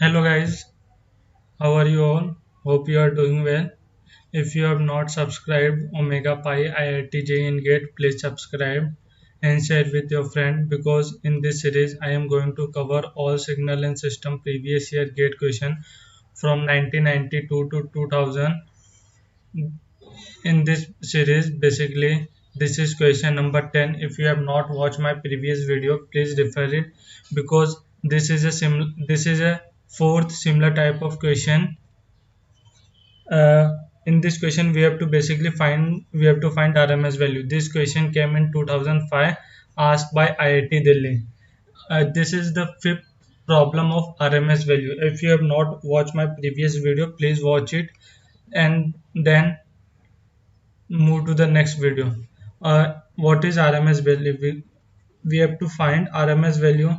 Hello guys, how are you all? Hope you are doing well. If you have not subscribed Omega Pi IIT JEE Gate, please subscribe and share with your friend because in this series I am going to cover all signal and system previous year gate question from 1992 to 2000. In this series basically this is question number 10. If you have not watched my previous video, please refer it because this is a fourth similar type of question. In this question we have to find RMS value. This question came in 2005, asked by IIT Delhi. This is the fifth problem of RMS value. If you have not watched my previous video, please watch it and then move to the next video. What is RMS value? We have to find RMS value.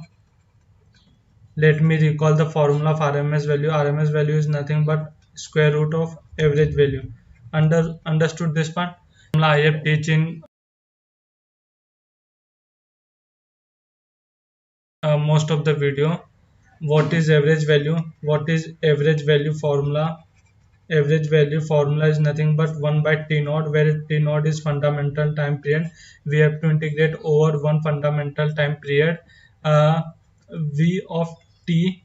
Let me recall the formula of RMS value. RMS value is nothing but square root of average value. Understood this part? Formula I have teach in most of the video. What is average value? What is average value formula? Average value formula is nothing but 1 by T naught, where T naught is fundamental time period. We have to integrate over one fundamental time period. Uh, V of T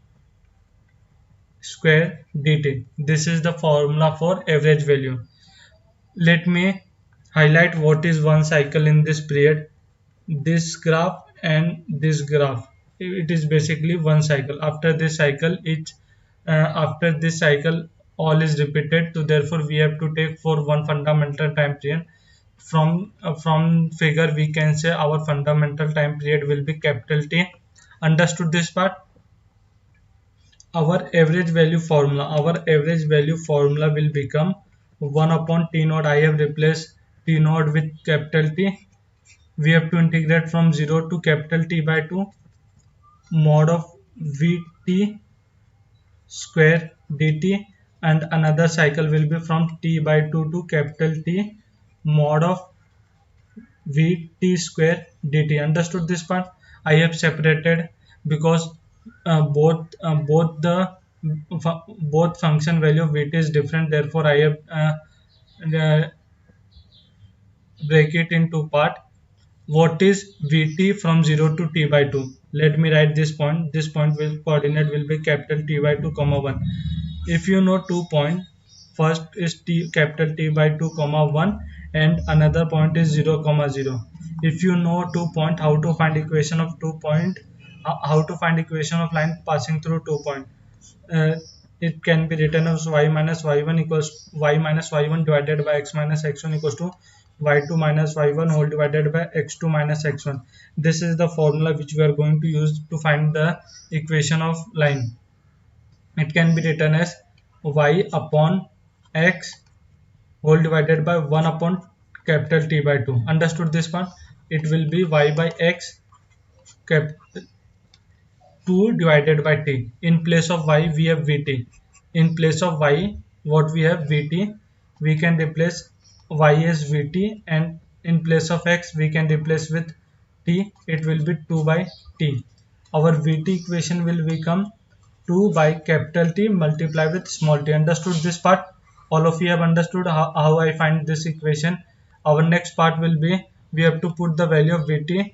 square dt. This is the formula for average value. Let me highlight what is one cycle in this period. This graph and this graph. It is basically one cycle. After this cycle, all is repeated. So therefore, we have to take for one fundamental time period. From figure, we can say our fundamental time period will be capital T. Understood this part? Our average value formula will become 1 upon T naught. I have replaced T naught with capital T. We have to integrate from 0 to capital T by 2 mod of Vt square dt, and another cycle will be from T by 2 to capital T mod of Vt square dt. Understood this part? I have separated because both function value of Vt is different. Therefore, I have uh, break it into part. What is Vt from 0 to T by 2? Let me write this point. This point will coordinate will be capital T by 2 comma 1. If you know 2 point, first is T capital T by 2 comma 1 and another point is 0 comma 0. If you know 2 point, how to find equation of 2 point, how to find equation of line passing through 2 point? uh, it can be written as y minus y1 equals y minus y1 divided by x minus x1 equals to y2 minus y1 whole divided by x2 minus x1. This is the formula which we are going to use to find the equation of line. It can be written as y upon x whole divided by 1 upon capital T by 2. Understood this part? It will be y by x cap 2 divided by t. In place of y we have vt. In place of y what we have vt, we can replace y as vt, and in place of x we can replace with t. It will be 2 by t. Our vt equation will become 2 by capital T multiplied with small t. Understood this part? All of you have understood how I find this equation. Our next part will be we have to put the value of vt.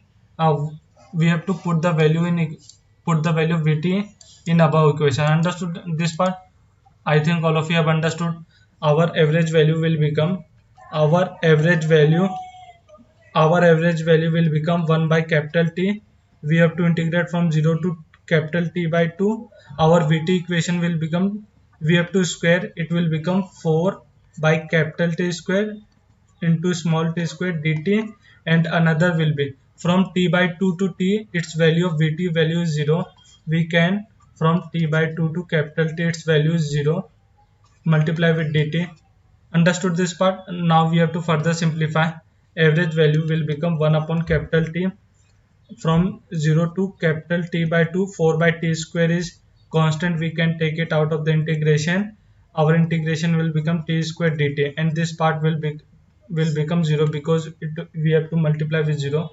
We have to put the value of Vt in above equation. Understood this part? I think all of you have understood. Our average value will become our average value our average value will become 1 by capital T. We have to integrate from 0 to capital T by 2. Our Vt equation will become, we have to square, it will become 4 by capital T square into small t square dt, and another will be from T by 2 to T, its value of Vt value is 0. We can from T by 2 to capital T, its value is 0, multiply with dt. Understood this part? Now we have to further simplify. Average value will become 1 upon capital T from 0 to capital T by 2. 4 by T square is constant, we can take it out of the integration. Our integration will become T square dt, and this part will become 0 because we have to multiply with 0.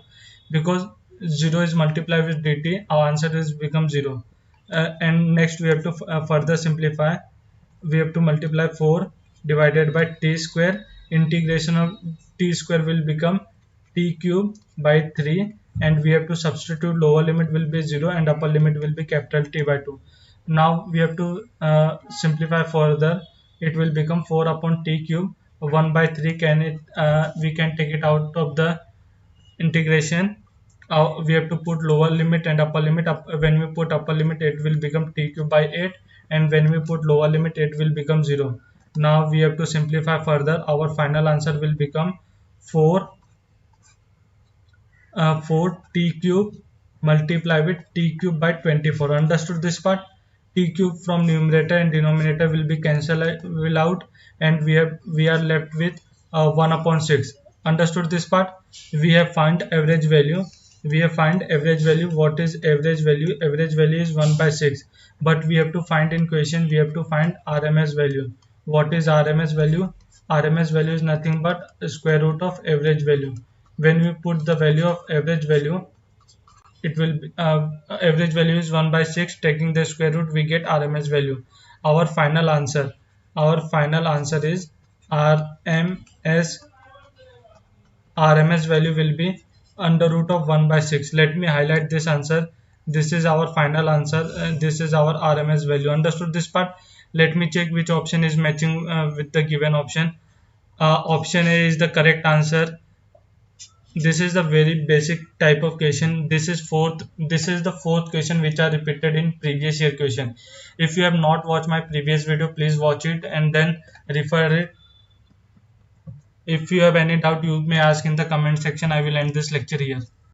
Because 0 is multiplied with dt, our answer is become 0. And next we have to further simplify. We have to multiply 4 divided by t square. Integration of t square will become t cube by 3, and we have to substitute lower limit will be 0 and upper limit will be capital T by 2. Now we have to simplify further. It will become 4 upon t cube. 1 by 3 we can take it out of the integration. We have to put lower limit and upper limit. When we put upper limit, it will become t cube by 8, and when we put lower limit, it will become 0. Now we have to simplify further. Our final answer will become 4 4 t cube multiply with t cube by 24. Understood this part? T cube from numerator and denominator will be cancelled will out, and we are left with 1 upon 6. Understood this part? We have find average value. We have find average value. What is average value? Average value is 1 by 6, but we have to find in question, we have to find RMS value. What is RMS value? RMS value is nothing but square root of average value. When we put the value of average value, it will be, average value is 1 by 6. Taking the square root, we get RMS value. Our final answer, is RMS value will be under root of 1 by 6. Let me highlight this answer. This is our final answer. This is our RMS value. Understood this part? Let me check which option is matching with the given option. Option A is the correct answer. This is the very basic type of question. This is the fourth question which are repeated in previous year question. If you have not watched my previous video, please watch it and then refer it. If you have any doubt, you may ask in the comment section. I will end this lecture here.